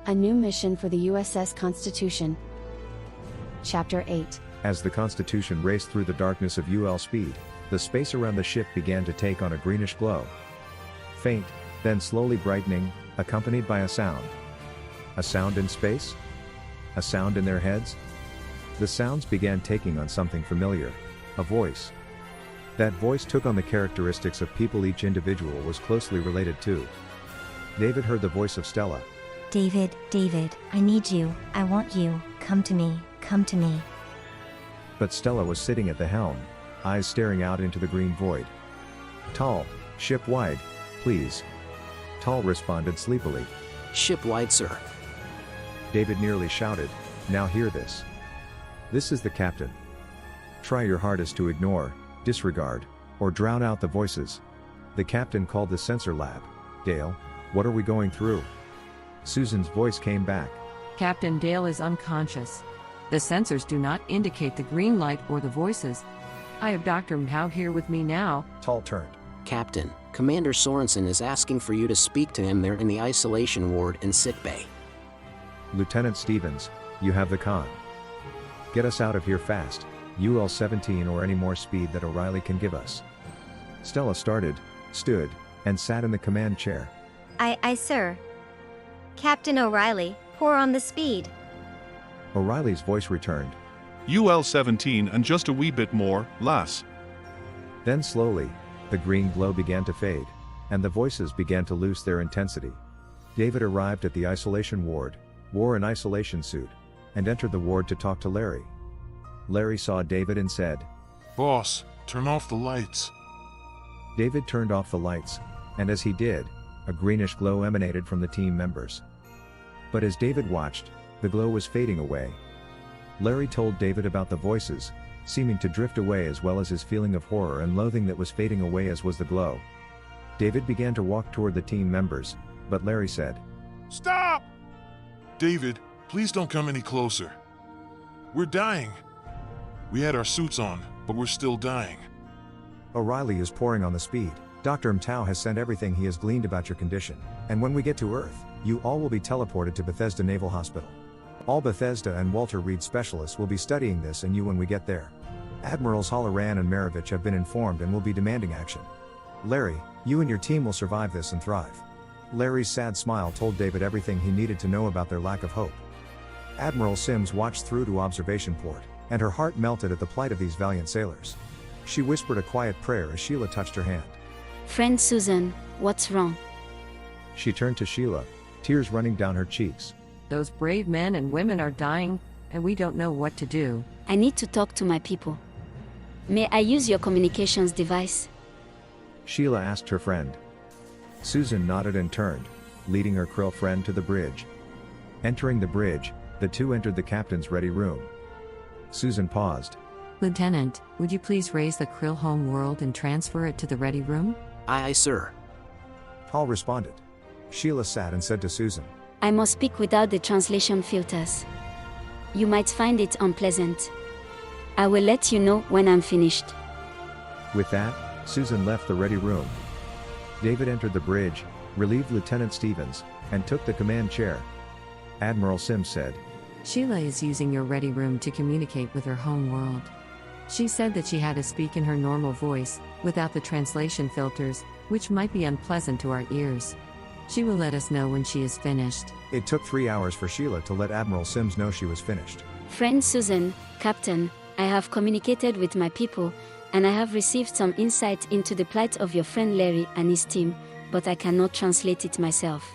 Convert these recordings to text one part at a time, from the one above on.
A new mission for the USS Constitution. Chapter 8. As the Constitution raced through the darkness of UL speed, the space around the ship began to take on a greenish glow. Faint, then slowly brightening, accompanied by a sound. A sound in space? A sound in their heads? The sounds began taking on something familiar. A voice. That voice took on the characteristics of people each individual was closely related to. David heard the voice of Stella. David, David, I need you, I want you, come to me, come to me. But Stella was sitting at the helm, eyes staring out into the green void. Tall, ship wide, please. Tall responded sleepily. Ship wide, sir. David nearly shouted, now hear this. This is the captain. Try your hardest to ignore, disregard, or drown out the voices. The captain called the sensor lab. Dale, what are we going through? Susan's voice came back. Captain Dale is unconscious. The sensors do not indicate the green light or the voices. I have Dr. Mao here with me now. Tall turned. Captain, Commander Sorensen is asking for you to speak to him there in the isolation ward in sickbay. Lieutenant Stevens, you have the con. Get us out of here fast, UL-17 or any more speed that O'Reilly can give us. Stella started, stood, and sat in the command chair. Aye, sir. Captain O'Reilly, pour on the speed. O'Reilly's voice returned. UL-17 and just a wee bit more, lass. Then slowly, the green glow began to fade, and the voices began to lose their intensity. David arrived at the isolation ward, wore an isolation suit, and entered the ward to talk to Larry. Larry saw David and said, Boss, turn off the lights. David turned off the lights, and as he did, a greenish glow emanated from the team members. But as David watched, the glow was fading away. Larry told David about the voices, seeming to drift away as well as his feeling of horror and loathing that was fading away as was the glow. David began to walk toward the team members, but Larry said, Stop! David, please don't come any closer. We're dying. We had our suits on, but we're still dying. O'Reilly is pouring on the speed. Dr. Mtao has sent everything he has gleaned about your condition, and when we get to Earth, you all will be teleported to Bethesda Naval Hospital. All Bethesda and Walter Reed specialists will be studying this and you when we get there. Admirals Halloran and Maravich have been informed and will be demanding action. Larry, you and your team will survive this and thrive. Larry's sad smile told David everything he needed to know about their lack of hope. Admiral Sims watched through to observation port, and her heart melted at the plight of these valiant sailors. She whispered a quiet prayer as Sheila touched her hand. Friend Susan, what's wrong? She turned to Sheila, tears running down her cheeks. Those brave men and women are dying, and we don't know what to do. I need to talk to my people. May I use your communications device? Sheila asked her friend. Susan nodded and turned, leading her krill friend to the bridge. Entering the bridge, the two entered the captain's ready room. Susan paused. Lieutenant, would you please raise the krill home world and transfer it to the ready room? Aye, sir. Paul responded. Sheila sat and said to Susan, I must speak without the translation filters. You might find it unpleasant. I will let you know when I'm finished. With that, Susan left the ready room. David entered the bridge, relieved Lieutenant Stevens, and took the command chair. Admiral Sims said, Sheila is using your ready room to communicate with her home world. She said that she had to speak in her normal voice, without the translation filters, which might be unpleasant to our ears. She will let us know when she is finished. It took 3 hours for Sheila to let Admiral Sims know she was finished. Friend Susan, Captain, I have communicated with my people, and I have received some insight into the plight of your friend Larry and his team, but I cannot translate it myself.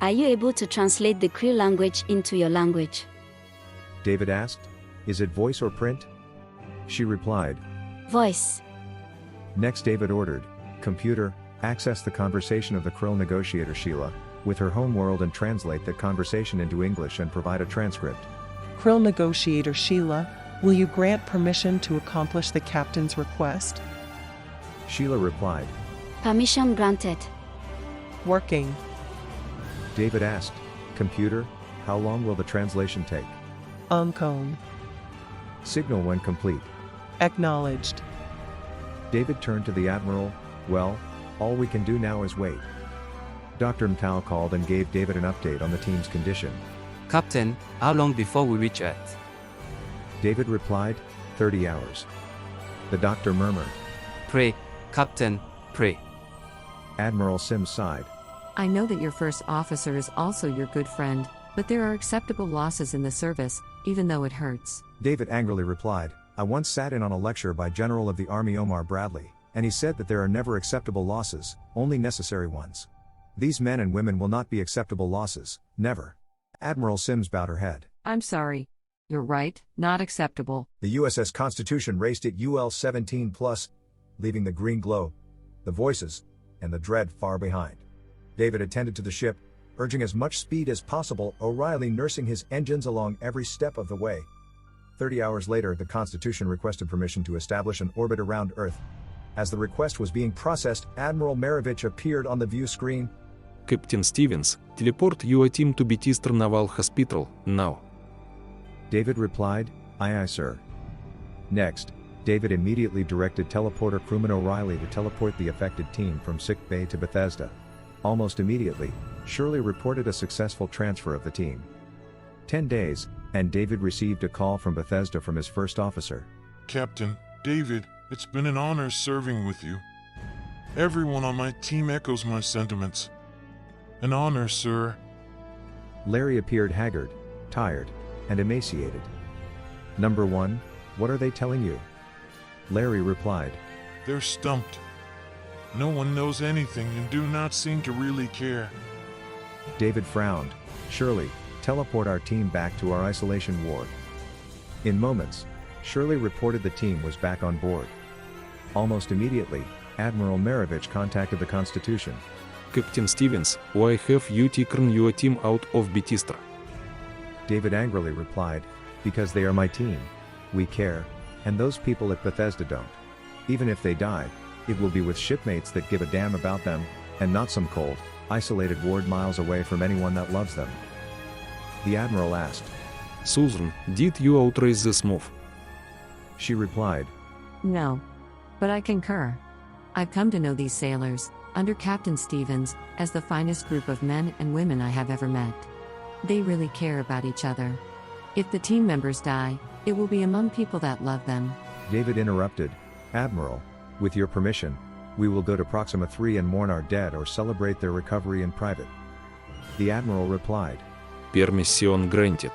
Are you able to translate the Cree language into your language? David asked, Is it voice or print? She replied, Voice. Next David ordered, Computer, access the conversation of the Krill negotiator Sheila, with her home world and translate that conversation into English and provide a transcript. Krill negotiator Sheila, will you grant permission to accomplish the captain's request? Sheila replied, Permission granted. Working. David asked, Computer, how long will the translation take? Uncone. Signal when complete. Acknowledged. David turned to the Admiral, Well, all we can do now is wait. Dr. Mtao called and gave David an update on the team's condition. Captain, how long before we reach Earth? David replied, 30 hours. The doctor murmured. Pray, Captain, pray. Admiral Sims sighed. I know that your first officer is also your good friend, but there are acceptable losses in the service, even though it hurts. David angrily replied, I once sat in on a lecture by General of the Army Omar Bradley, and he said that there are never acceptable losses, only necessary ones. These men and women will not be acceptable losses, never. Admiral Sims bowed her head. I'm sorry. You're right, not acceptable. The USS Constitution raced at UL-17+, leaving the green glow, the voices, and the dread far behind. David attended to the ship, urging as much speed as possible, O'Reilly nursing his engines along every step of the way. 30 hours later, the Constitution requested permission to establish an orbit around Earth. As the request was being processed, Admiral Marovich appeared on the view screen. Captain Stevens, teleport your team to Bethesda Naval Hospital, now. David replied, aye aye sir. Next, David immediately directed teleporter crewman O'Reilly to teleport the affected team from sick bay to Bethesda. Almost immediately, Shirley reported a successful transfer of the team. 10 days, and David received a call from Bethesda from his first officer. Captain, David, it's been an honor serving with you. Everyone on my team echoes my sentiments. An honor, sir. Larry appeared haggard, tired, and emaciated. Number 1, what are they telling you? Larry replied. They're stumped. No one knows anything and do not seem to really care. David frowned. Shirley, teleport our team back to our isolation ward. In moments, Shirley reported the team was back on board. Almost immediately, Admiral Marovich contacted the Constitution. Captain Stevens, why have you taken your team out of Bethesda? David angrily replied, because they are my team. We care, and those people at Bethesda don't. Even if they die, it will be with shipmates that give a damn about them, and not some cold, isolated ward miles away from anyone that loves them. The Admiral asked. Susan, did you authorize this move? She replied. No. But I concur. I've come to know these sailors, under Captain Stevens, as the finest group of men and women I have ever met. They really care about each other. If the team members die, it will be among people that love them. David interrupted. Admiral, with your permission, we will go to Proxima 3 and mourn our dead or celebrate their recovery in private. The Admiral replied. Permission granted.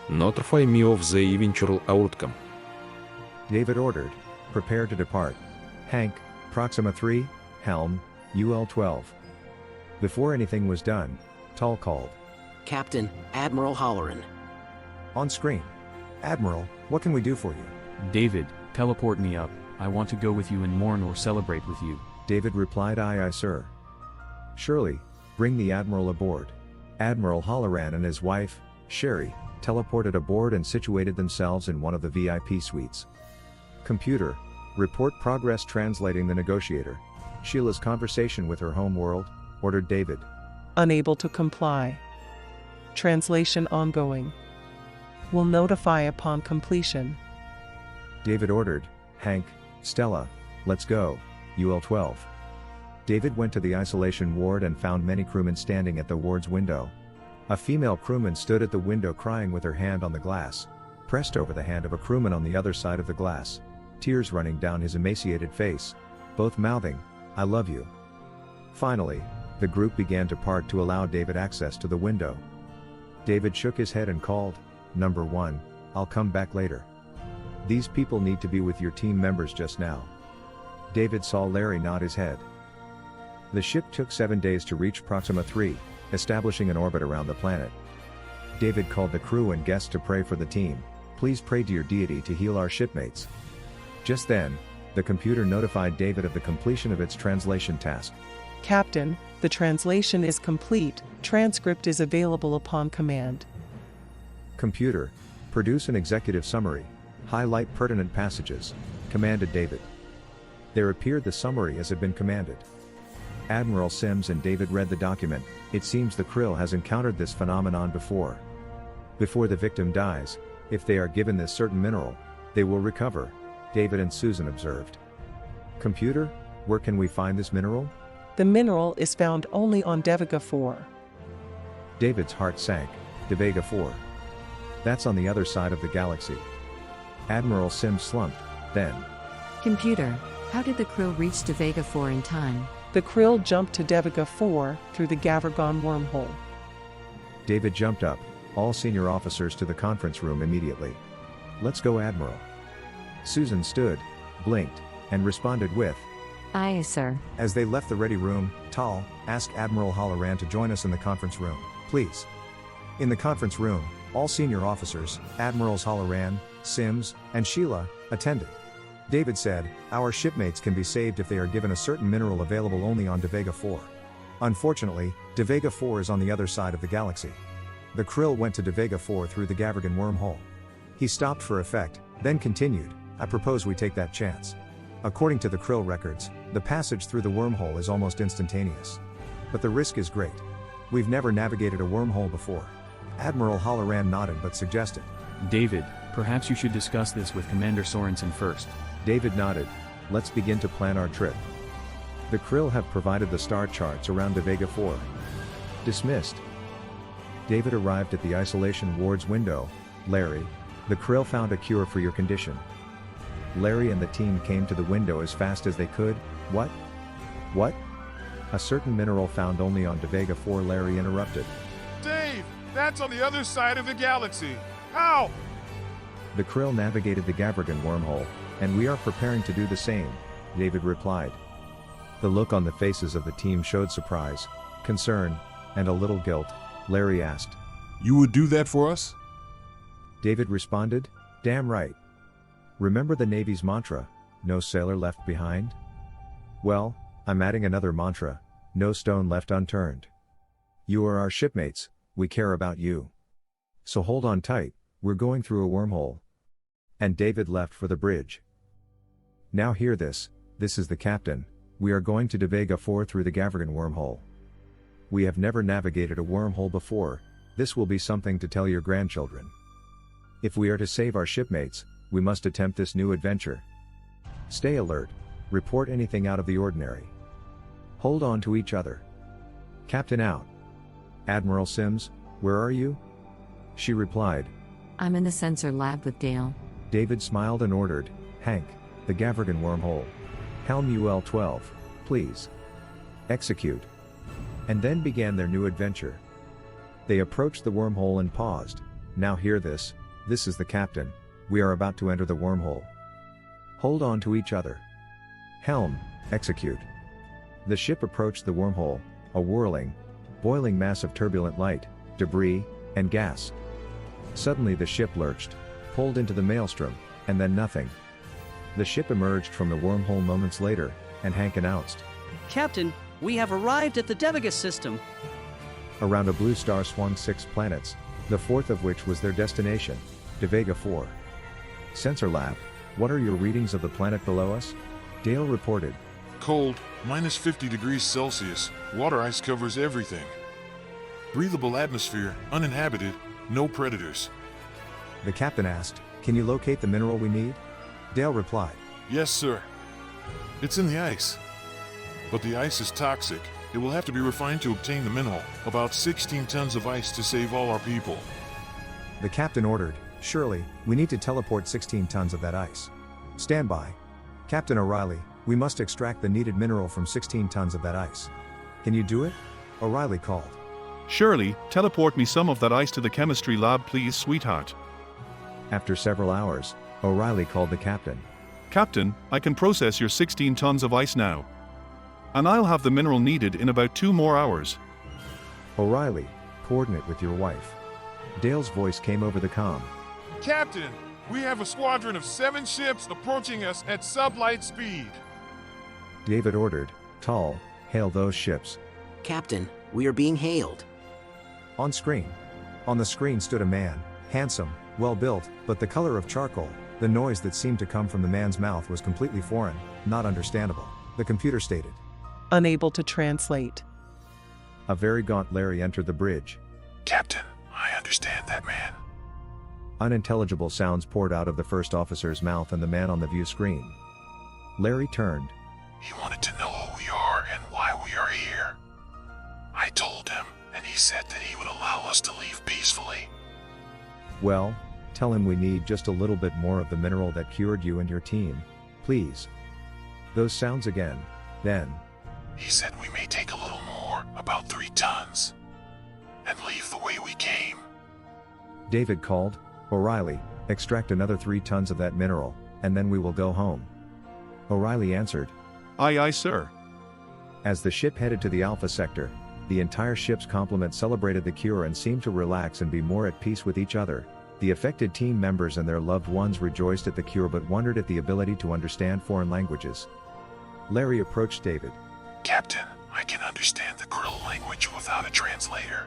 Notify me of the eventual outcome. David ordered. Prepare to depart. Hank, Proxima 3, helm, UL-12. Before anything was done, Tull called. Captain, Admiral Holleran. On screen. Admiral, what can we do for you? David, teleport me up. I want to go with you and mourn or celebrate with you. David replied, aye aye sir. Shirley, bring the Admiral aboard. Admiral Holleran and his wife, Sherry, teleported aboard and situated themselves in one of the VIP suites. Computer, report progress translating the negotiator. Sheila's conversation with her home world, ordered David. Unable to comply. Translation ongoing. Will notify upon completion. David ordered. Hank, Stella, let's go, UL-12. David went to the isolation ward and found many crewmen standing at the ward's window. A female crewman stood at the window crying with her hand on the glass, pressed over the hand of a crewman on the other side of the glass, tears running down his emaciated face, both mouthing, I love you. Finally, the group began to part to allow David access to the window. David shook his head and called, Number 1, I'll come back later. These people need to be with your team members just now. David saw Larry nod his head. The ship took 7 days to reach Proxima 3, establishing an orbit around the planet. David called the crew and guests to pray for the team. Please pray to your deity to heal our shipmates. Just then, the computer notified David of the completion of its translation task. Captain, the translation is complete. Transcript is available upon command. Computer, produce an executive summary. Highlight pertinent passages, commanded David. There appeared the summary as had been commanded. Admiral Sims and David read the document. It seems the Krill has encountered this phenomenon before. Before the victim dies, if they are given this certain mineral, they will recover, David and Susan observed. Computer, where can we find this mineral? The mineral is found only on Devega 4. David's heart sank. Devega 4. That's on the other side of the galaxy. Admiral Sims slumped. Then, Computer, how did the Krill reach to Vega 4 in time? The Krill jumped to Devega 4 through the Gavargon wormhole. David jumped up, all senior officers to the conference room immediately. Let's go, Admiral. Susan stood, blinked, and responded with, Aye, sir. As they left the ready room, Tal asked Admiral Halloran to join us in the conference room, please. In the conference room, all senior officers, Admirals Halloran, Sims, and Sheila, attended. David said, our shipmates can be saved if they are given a certain mineral available only on Devega 4. Unfortunately, Devega 4 is on the other side of the galaxy. The Krill went to Devega 4 through the Gavargan wormhole. He stopped for effect, then continued, I propose we take that chance. According to the Krill records, the passage through the wormhole is almost instantaneous. But the risk is great. We've never navigated a wormhole before. Admiral Halloran nodded but suggested, David, perhaps you should discuss this with Commander Sorensen first. David nodded. Let's begin to plan our trip. The Krill have provided the star charts around Devega 4. Dismissed. David arrived at the isolation ward's window. Larry, the Krill found a cure for your condition. Larry and the team came to the window as fast as they could. What? What? A certain mineral found only on Devega 4. Larry interrupted. Dave, that's on the other side of the galaxy. How? The Krill navigated the Gavargan wormhole, and we are preparing to do the same, David replied. The look on the faces of the team showed surprise, concern, and a little guilt. Larry asked, You would do that for us? David responded, damn right. Remember the Navy's mantra, no sailor left behind? Well, I'm adding another mantra, no stone left unturned. You are our shipmates, we care about you. So hold on tight, we're going through a wormhole. And David left for the bridge. Now hear this, this is the captain, we are going to Devega 4 through the Gavargan wormhole. We have never navigated a wormhole before, this will be something to tell your grandchildren. If we are to save our shipmates, we must attempt this new adventure. Stay alert, report anything out of the ordinary. Hold on to each other. Captain out. Admiral Sims, where are you? She replied. I'm in the sensor lab with Dale. David smiled and ordered, Hank, the Gavargan wormhole. Helm UL-12, please. Execute. And then began their new adventure. They approached the wormhole and paused. Now hear this, this is the captain, we are about to enter the wormhole. Hold on to each other. Helm, execute. The ship approached the wormhole, a whirling, boiling mass of turbulent light, debris, and gas. Suddenly the ship lurched, pulled into the maelstrom, and then nothing. The ship emerged from the wormhole moments later, and Hank announced, Captain, we have arrived at the Devega system. Around a blue star swung 6 planets, the 4th of which was their destination, Devega 4. Sensor lab, what are your readings of the planet below us? Dale reported. Cold, minus 50 degrees Celsius, water ice covers everything. Breathable atmosphere, uninhabited, no predators. The captain asked, can you locate the mineral we need? Dale replied. Yes, sir. It's in the ice. But the ice is toxic. It will have to be refined to obtain the mineral, about 16 tons of ice to save all our people. The captain ordered, surely, we need to teleport 16 tons of that ice. Stand by. Captain O'Reilly, we must extract the needed mineral from 16 tons of that ice. Can you do it? O'Reilly called. Surely, teleport me some of that ice to the chemistry lab please, sweetheart. After several hours, O'Reilly called the captain. Captain, I can process your 16 tons of ice now. And I'll have the mineral needed in about 2 more hours. O'Reilly, coordinate with your wife. Dale's voice came over the comm. Captain, we have a squadron of 7 ships approaching us at sublight speed. David ordered, Tall, hail those ships. Captain, we are being hailed. On screen. On the screen stood a man, handsome, well-built, but the color of charcoal. The noise that seemed to come from the man's mouth was completely foreign, not understandable. The computer stated. Unable to translate. A very gaunt Larry entered the bridge. Captain, I understand that man. Unintelligible sounds poured out of the first officer's mouth and the man on the view screen. Larry turned. He wanted to know who we are and why we are He said that he would allow us to leave peacefully. Well, tell him we need just a little bit more of the mineral that cured you and your team, please. Those sounds again, then. He said we may take a little more, about 3 tons, and leave the way we came. David called, O'Reilly, extract another 3 tons of that mineral, and then we will go home. O'Reilly answered, Aye, aye, sir. As the ship headed to the Alpha Sector, the entire ship's complement celebrated the cure and seemed to relax and be more at peace with each other. The affected team members and their loved ones rejoiced at the cure but wondered at the ability to understand foreign languages. Larry approached David. Captain, I can understand the Krill language without a translator.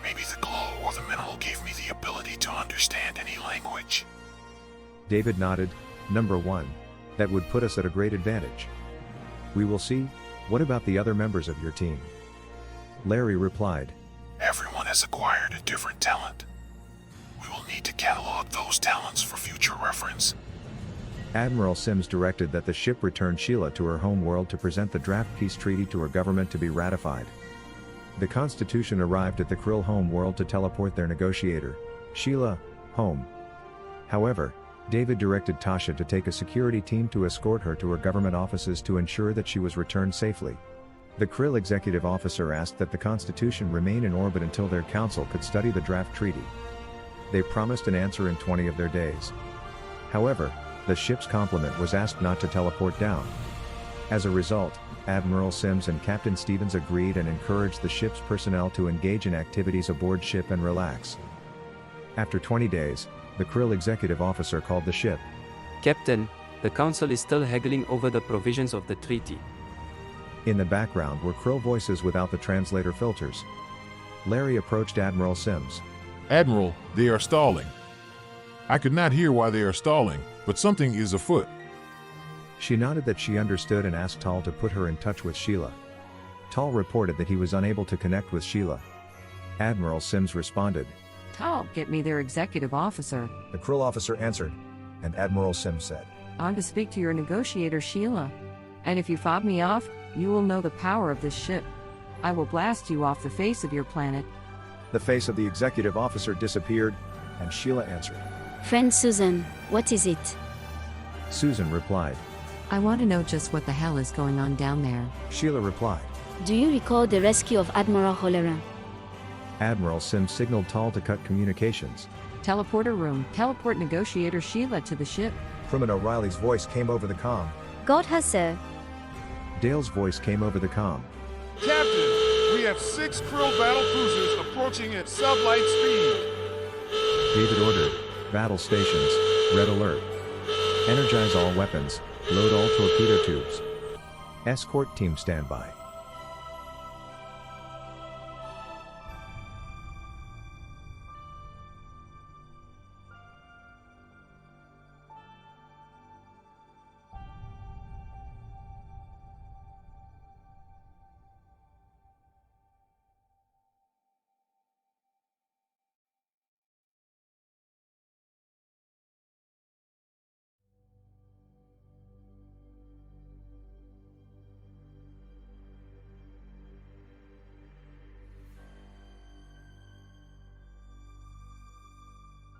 Maybe the glow or the mineral gave me the ability to understand any language. David nodded. Number 1. That would put us at a great advantage. We will see. What about the other members of your team? Larry replied. Everyone has acquired a different talent. We will need to catalog those talents for future reference. Admiral Sims directed that the ship return Sheila to her home world to present the draft peace treaty to her government to be ratified. The Constitution arrived at the Krill home world to teleport their negotiator, Sheila, home. However, David directed Tasha to take a security team to escort her to her government offices to ensure that she was returned safely. The Krill executive officer asked that the Constitution remain in orbit until their council could study the draft treaty. They promised an answer in 20 of their days. However, the ship's complement was asked not to teleport down. As a result, Admiral Sims and Captain Stevens agreed and encouraged the ship's personnel to engage in activities aboard ship and relax. After 20 days, the Krill executive officer called the ship. Captain, the council is still haggling over the provisions of the treaty. In the background were Krill voices without the translator filters. Larry approached Admiral Sims. Admiral, they are stalling. I could not hear why they are stalling, but something is afoot. She nodded that she understood and asked Tal to put her in touch with Sheila. Tal reported that he was unable to connect with Sheila. Admiral Sims responded. Tal, get me their executive officer. The Krill officer answered, and Admiral Sims said, I'm to speak to your negotiator, Sheila. And if you fob me off, you will know the power of this ship. I will blast you off the face of your planet. The face of the executive officer disappeared, and Sheila answered. Friend Susan, what is it? Susan replied. I want to know just what the hell is going on down there. Sheila replied. Do you recall the rescue of Admiral Holera? Admiral Sims signaled Tal to cut communications. Teleporter room, teleport negotiator Sheila to the ship. Crewman O'Reilly's voice came over the comm. Got her, sir. Dale's voice came over the comm. Captain, we have 6 Krill battle cruisers approaching at sublight speed. David ordered, battle stations, red alert. Energize all weapons, load all torpedo tubes. Escort team standby.